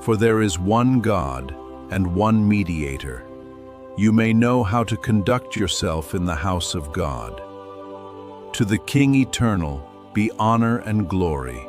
For there is one God and one mediator. You may know how to conduct yourself in the house of God. To the King eternal be honor and glory.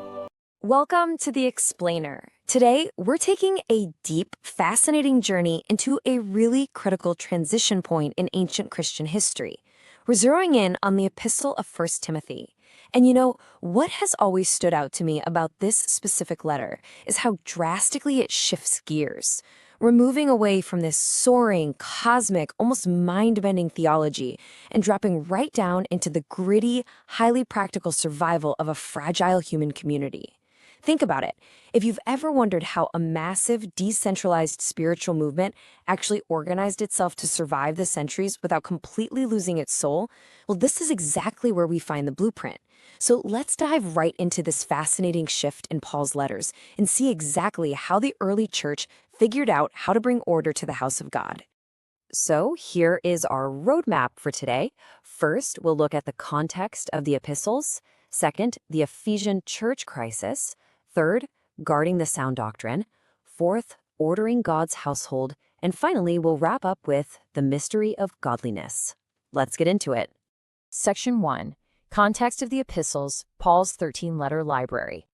Welcome to The Explainer. Today, we're taking a deep, fascinating journey into a really critical transition point in ancient Christian history. We're zeroing in on the Epistle of 1 Timothy. And you know, what has always stood out to me about this specific letter is how drastically it shifts gears. We're moving away from this soaring, cosmic, almost mind-bending theology and dropping right down into the gritty, highly practical survival of a fragile human community. Think about it. If you've ever wondered how a massive, decentralized spiritual movement actually organized itself to survive the centuries without completely losing its soul, well, this is exactly where we find the blueprint. So let's dive right into this fascinating shift in Paul's letters and see exactly how the early church figured out how to bring order to the house of God. So here is our roadmap for today. First, we'll look at the context of the epistles. Second, the Ephesian church crisis. Third, guarding the sound doctrine. Fourth, ordering God's household. And finally, we'll wrap up with the mystery of godliness. Let's get into it. Section 1. Context of the epistles, Paul's 13-letter library.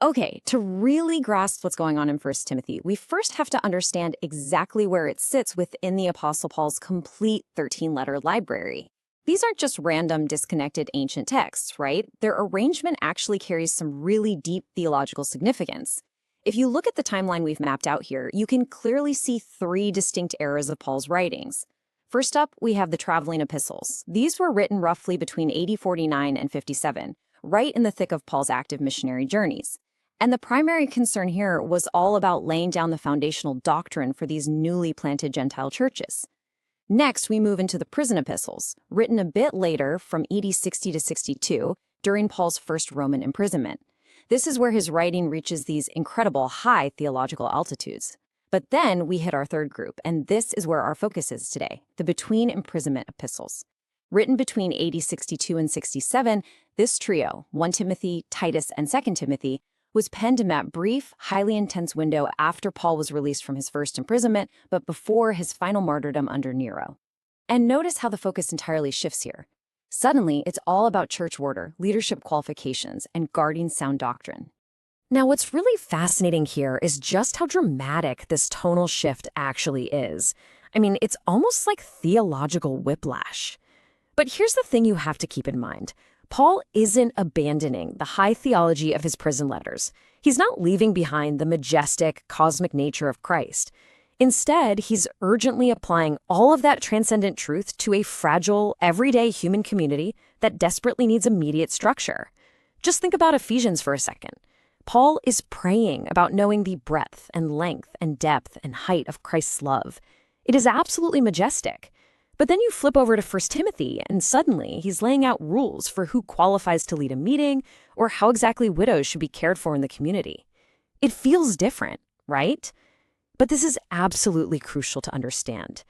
Okay, to really grasp what's going on in 1 Timothy, we first have to understand exactly where it sits within the Apostle Paul's complete 13-letter library. These aren't just random, disconnected ancient texts, right? Their arrangement actually carries some really deep theological significance. If you look at the timeline we've mapped out here, you can clearly see three distinct eras of Paul's writings. First up, we have the traveling epistles. These were written roughly between AD 49 and 57, right in the thick of Paul's active missionary journeys. And the primary concern here was all about laying down the foundational doctrine for these newly planted Gentile churches. Next, we move into the prison epistles, written a bit later from AD 60 to 62 during Paul's first Roman imprisonment. This is where his writing reaches these incredible high theological altitudes. But then we hit our third group, and this is where our focus is today, the between imprisonment epistles. Written between AD 62 and 67, this trio, 1 Timothy, Titus, and 2 Timothy, was penned in that brief, highly intense window after Paul was released from his first imprisonment, but before his final martyrdom under Nero. And notice how the focus entirely shifts here. Suddenly, it's all about church order, leadership qualifications, and guarding sound doctrine. Now, what's really fascinating here is just how dramatic this tonal shift actually is. I mean, it's almost like theological whiplash. But here's the thing you have to keep in mind. Paul isn't abandoning the high theology of his prison letters. He's not leaving behind the majestic, cosmic nature of Christ. Instead, he's urgently applying all of that transcendent truth to a fragile, everyday human community that desperately needs immediate structure. Just think about Ephesians for a second. Paul is praying about knowing the breadth and length and depth and height of Christ's love. It is absolutely majestic. But then you flip over to 1 Timothy, and suddenly he's laying out rules for who qualifies to lead a meeting or how exactly widows should be cared for in the community. It feels different, right? But this is absolutely crucial to understand.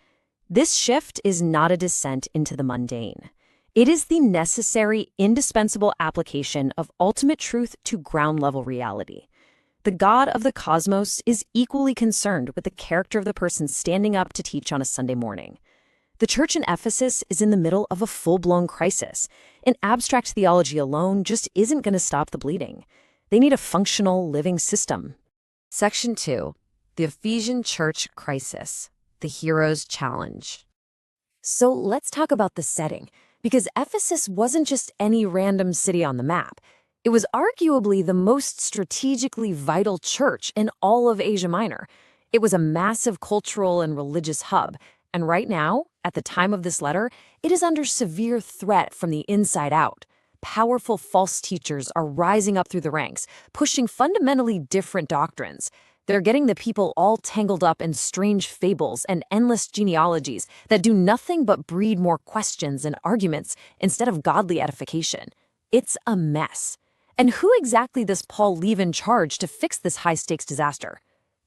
This shift is not a descent into the mundane. It is the necessary, indispensable application of ultimate truth to ground-level reality. The God of the cosmos is equally concerned with the character of the person standing up to teach on a Sunday morning. The church in Ephesus is in the middle of a full-blown crisis, and abstract theology alone just isn't going to stop the bleeding. They need a functional, living system. Section 2. The Ephesian church crisis. The hero's challenge. So let's talk about the setting, because Ephesus wasn't just any random city on the map. It was arguably the most strategically vital church in all of Asia Minor. It was a massive cultural and religious hub, and right now, at the time of this letter, it is under severe threat from the inside out. Powerful false teachers are rising up through the ranks, pushing fundamentally different doctrines. They're getting the people all tangled up in strange fables and endless genealogies that do nothing but breed more questions and arguments instead of godly edification. It's a mess. And who exactly does Paul leave in charge to fix this high-stakes disaster?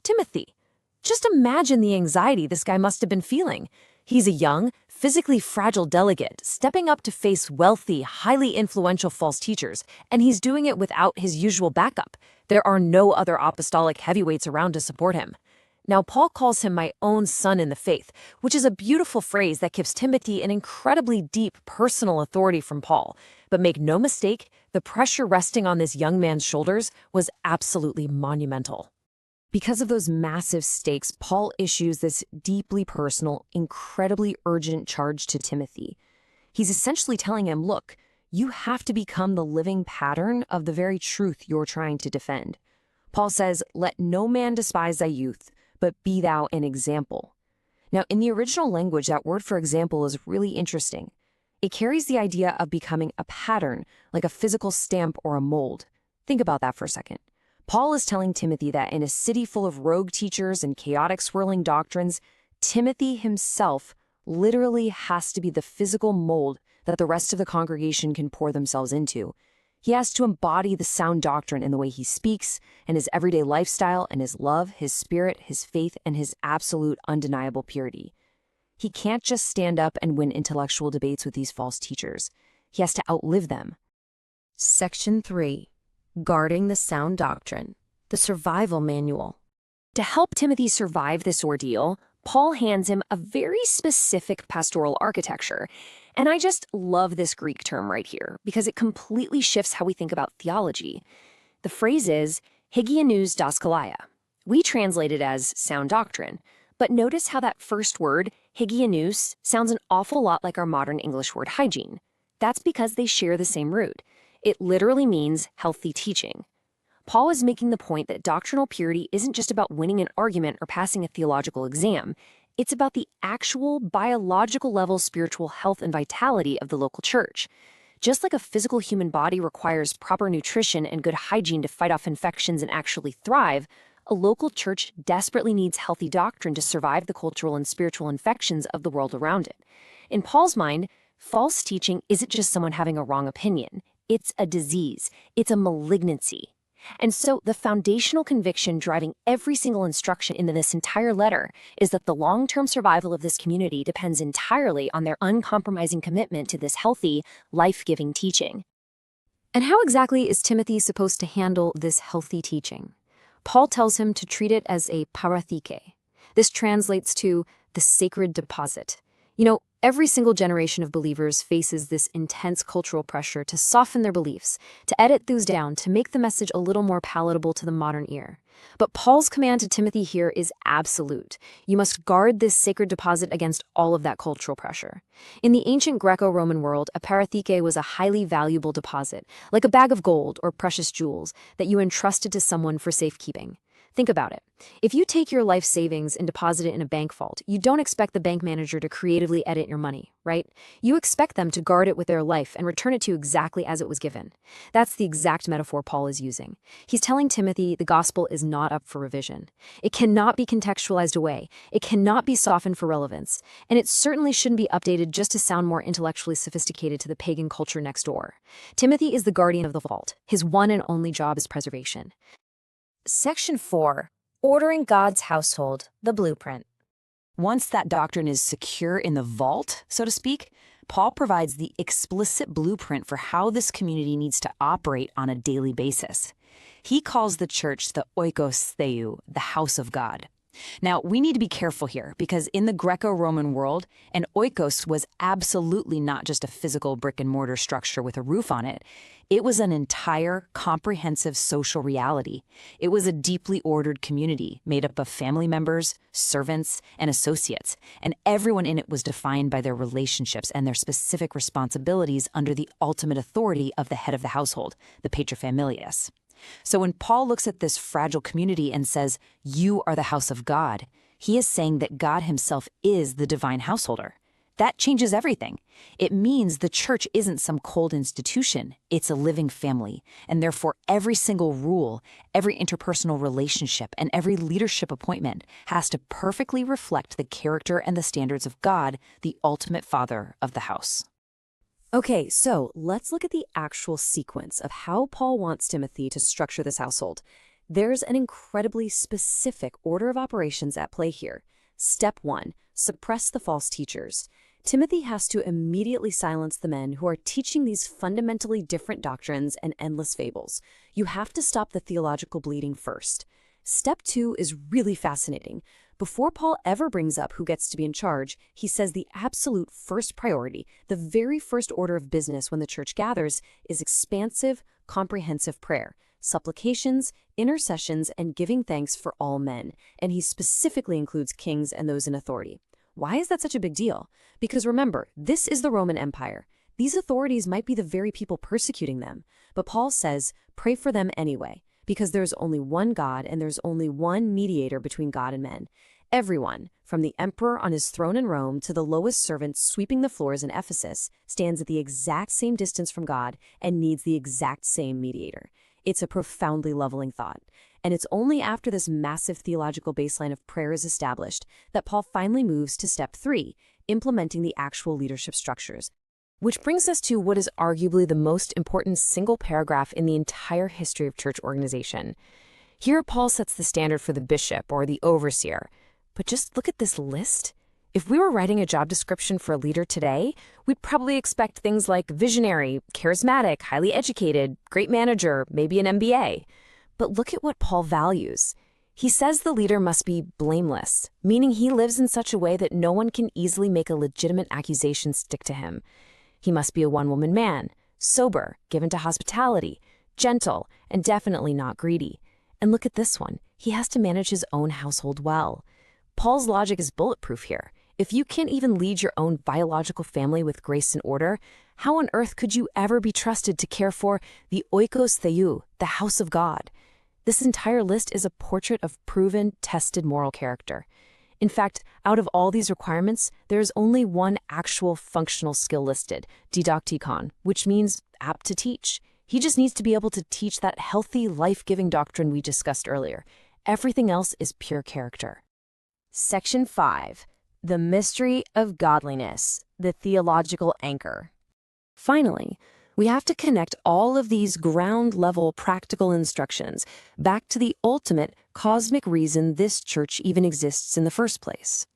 Timothy. Just imagine the anxiety this guy must have been feeling. He's a young, physically fragile delegate, stepping up to face wealthy, highly influential false teachers, and he's doing it without his usual backup. There are no other apostolic heavyweights around to support him. Now, Paul calls him my own son in the faith, which is a beautiful phrase that gives Timothy an incredibly deep personal authority from Paul. But make no mistake, the pressure resting on this young man's shoulders was absolutely monumental. Because of those massive stakes, Paul issues this deeply personal, incredibly urgent charge to Timothy. He's essentially telling him, look, you have to become the living pattern of the very truth you're trying to defend. Paul says, let no man despise thy youth, but be thou an example. Now, in the original language, that word for example is really interesting. It carries the idea of becoming a pattern, like a physical stamp or a mold. Think about that for a second. Paul is telling Timothy that in a city full of rogue teachers and chaotic swirling doctrines, Timothy himself literally has to be the physical mold that the rest of the congregation can pour themselves into. He has to embody the sound doctrine in the way he speaks, and his everyday lifestyle, and his love, his spirit, his faith, and his absolute undeniable purity. He can't just stand up and win intellectual debates with these false teachers. He has to outlive them. Section 3. Guarding the Sound Doctrine, the Survival Manual. To help Timothy survive this ordeal, Paul hands him a very specific pastoral architecture. And I just love this Greek term right here, because it completely shifts how we think about theology. The phrase is hygienous daskaleia. We translate it as sound doctrine, but notice how that first word, hygienous, sounds an awful lot like our modern English word hygiene. That's because they share the same root. It literally means healthy teaching. Paul is making the point that doctrinal purity isn't just about winning an argument or passing a theological exam. It's about the actual biological level spiritual health and vitality of the local church. Just like a physical human body requires proper nutrition and good hygiene to fight off infections and actually thrive, a local church desperately needs healthy doctrine to survive the cultural and spiritual infections of the world around it. In Paul's mind, false teaching isn't just someone having a wrong opinion. It's a disease. It's a malignancy. And so the foundational conviction driving every single instruction in this entire letter is that the long-term survival of this community depends entirely on their uncompromising commitment to this healthy, life-giving teaching. And how exactly is Timothy supposed to handle this healthy teaching? Paul tells him to treat it as a paratheke. This translates to the sacred deposit. You know, every single generation of believers faces this intense cultural pressure to soften their beliefs, to edit those down, to make the message a little more palatable to the modern ear. But Paul's command to Timothy here is absolute. You must guard this sacred deposit against all of that cultural pressure. In the ancient Greco-Roman world, a paratheke was a highly valuable deposit, like a bag of gold or precious jewels, that you entrusted to someone for safekeeping. Think about it. If you take your life savings and deposit it in a bank vault, you don't expect the bank manager to creatively edit your money, right? You expect them to guard it with their life and return it to you exactly as it was given. That's the exact metaphor Paul is using. He's telling Timothy the gospel is not up for revision. It cannot be contextualized away. It cannot be softened for relevance. And it certainly shouldn't be updated just to sound more intellectually sophisticated to the pagan culture next door. Timothy is the guardian of the vault. His one and only job is preservation. Section 4. Ordering God's Household, the Blueprint. Once that doctrine is secure in the vault, so to speak, Paul provides the explicit blueprint for how this community needs to operate on a daily basis. He calls the church the oikos theou, the house of God. Now, we need to be careful here because in the Greco-Roman world, an oikos was absolutely not just a physical brick-and-mortar structure with a roof on it. It was an entire, comprehensive social reality. It was a deeply ordered community made up of family members, servants, and associates, and everyone in it was defined by their relationships and their specific responsibilities under the ultimate authority of the head of the household, the paterfamilias. So when Paul looks at this fragile community and says, "You are the house of God," he is saying that God himself is the divine householder. That changes everything. It means the church isn't some cold institution. It's a living family. And therefore, every single rule, every interpersonal relationship, and every leadership appointment has to perfectly reflect the character and the standards of God, the ultimate father of the house. Okay, so let's look at the actual sequence of how Paul wants Timothy to structure this household. There's an incredibly specific order of operations at play here. Step 1, suppress the false teachers. Timothy has to immediately silence the men who are teaching these fundamentally different doctrines and endless fables. You have to stop the theological bleeding first. Step 2 is really fascinating. Before Paul ever brings up who gets to be in charge, he says the absolute first priority, the very first order of business when the church gathers, is expansive, comprehensive prayer, supplications, intercessions, and giving thanks for all men. And he specifically includes kings and those in authority. Why is that such a big deal? Because remember, this is the Roman Empire. These authorities might be the very people persecuting them. But Paul says, pray for them anyway, because there's only one God and there's only one mediator between God and men. Everyone, from the emperor on his throne in Rome to the lowest servant sweeping the floors in Ephesus, stands at the exact same distance from God and needs the exact same mediator. It's a profoundly leveling thought. And it's only after this massive theological baseline of prayer is established that Paul finally moves to step 3, implementing the actual leadership structures. Which brings us to what is arguably the most important single paragraph in the entire history of church organization. Here, Paul sets the standard for the bishop or the overseer. But just look at this list. If we were writing a job description for a leader today, we'd probably expect things like visionary, charismatic, highly educated, great manager, maybe an MBA. But look at what Paul values. He says the leader must be blameless, meaning he lives in such a way that no one can easily make a legitimate accusation stick to him. He must be a one-woman man, sober, given to hospitality, gentle, and definitely not greedy. And look at this one. He has to manage his own household well. Paul's logic is bulletproof here. If you can't even lead your own biological family with grace and order, how on earth could you ever be trusted to care for the oikos theou, the house of God? This entire list is a portrait of proven, tested moral character. In fact, out of all these requirements, there is only one actual functional skill listed, didaktikon, which means apt to teach. He just needs to be able to teach that healthy, life-giving doctrine we discussed earlier. Everything else is pure character. Section 5. The mystery of godliness, the theological anchor. Finally, we have to connect all of these ground-level practical instructions back to the ultimate cosmic reason this church even exists in the first place.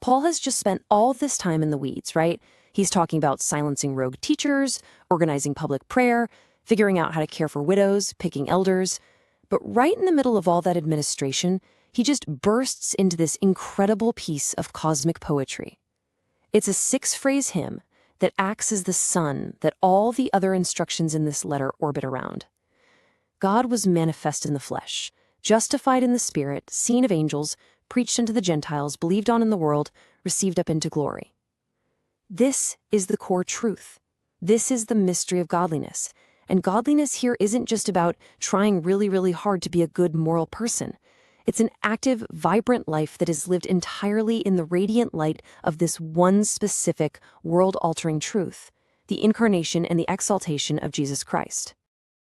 Paul has just spent all this time in the weeds, right? He's talking about silencing rogue teachers, organizing public prayer, figuring out how to care for widows, picking elders. But right in the middle of all that administration, he just bursts into this incredible piece of cosmic poetry. It's a 6-phrase hymn that acts as the sun that all the other instructions in this letter orbit around. God was manifest in the flesh, justified in the spirit, seen of angels, preached unto the Gentiles, believed on in the world, received up into glory. This is the core truth. This is the mystery of godliness. And godliness here isn't just about trying really, really hard to be a good moral person. It's an active, vibrant life that is lived entirely in the radiant light of this one specific, world-altering truth, the incarnation and the exaltation of Jesus Christ.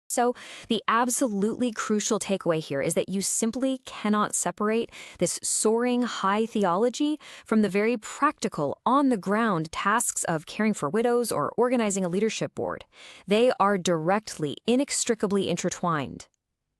So, the absolutely crucial takeaway here is that you simply cannot separate this soaring high theology from the very practical, on-the-ground tasks of caring for widows or organizing a leadership board. They are directly, inextricably intertwined.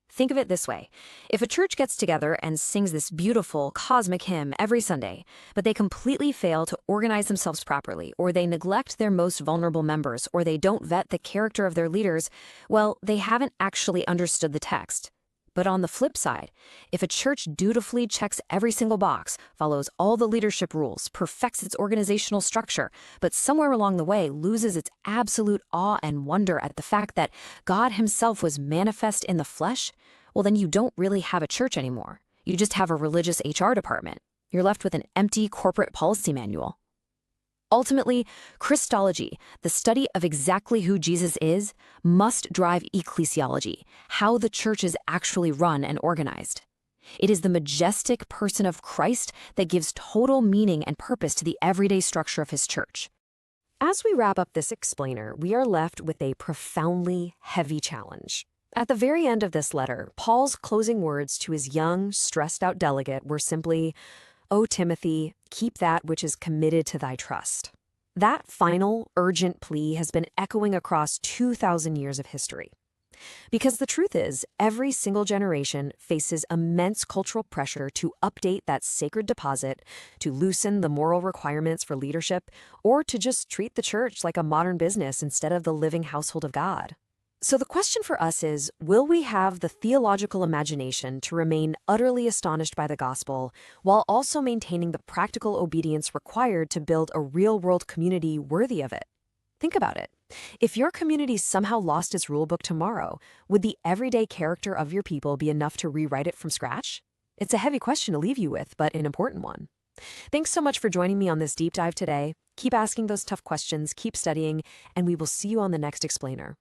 Think of it this way. If a church gets together and sings this beautiful cosmic hymn every Sunday, but they completely fail to organize themselves properly, or they neglect their most vulnerable members, or they don't vet the character of their leaders, well, they haven't actually understood the text. But on the flip side, if a church dutifully checks every single box, follows all the leadership rules, perfects its organizational structure, but somewhere along the way loses its absolute awe and wonder at the fact that God himself was manifest in the flesh, well, then you don't really have a church anymore. You just have a religious HR department. You're left with an empty corporate policy manual. Ultimately, Christology, the study of exactly who Jesus is, must drive ecclesiology, how the church is actually run and organized. It is the majestic person of Christ that gives total meaning and purpose to the everyday structure of his church. As we wrap up this explainer, we are left with a profoundly heavy challenge. At the very end of this letter, Paul's closing words to his young, stressed-out delegate were simply, "O Timothy, keep that which is committed to thy trust." That final, urgent plea has been echoing across 2,000 years of history. Because the truth is, every single generation faces immense cultural pressure to update that sacred deposit, to loosen the moral requirements for leadership, or to just treat the church like a modern business instead of the living household of God. So the question for us is, will we have the theological imagination to remain utterly astonished by the gospel, while also maintaining the practical obedience required to build a real-world community worthy of it? Think about it. If your community somehow lost its rulebook tomorrow, would the everyday character of your people be enough to rewrite it from scratch? It's a heavy question to leave you with, but an important one. Thanks so much for joining me on this deep dive today. Keep asking those tough questions, keep studying, and we will see you on the next explainer.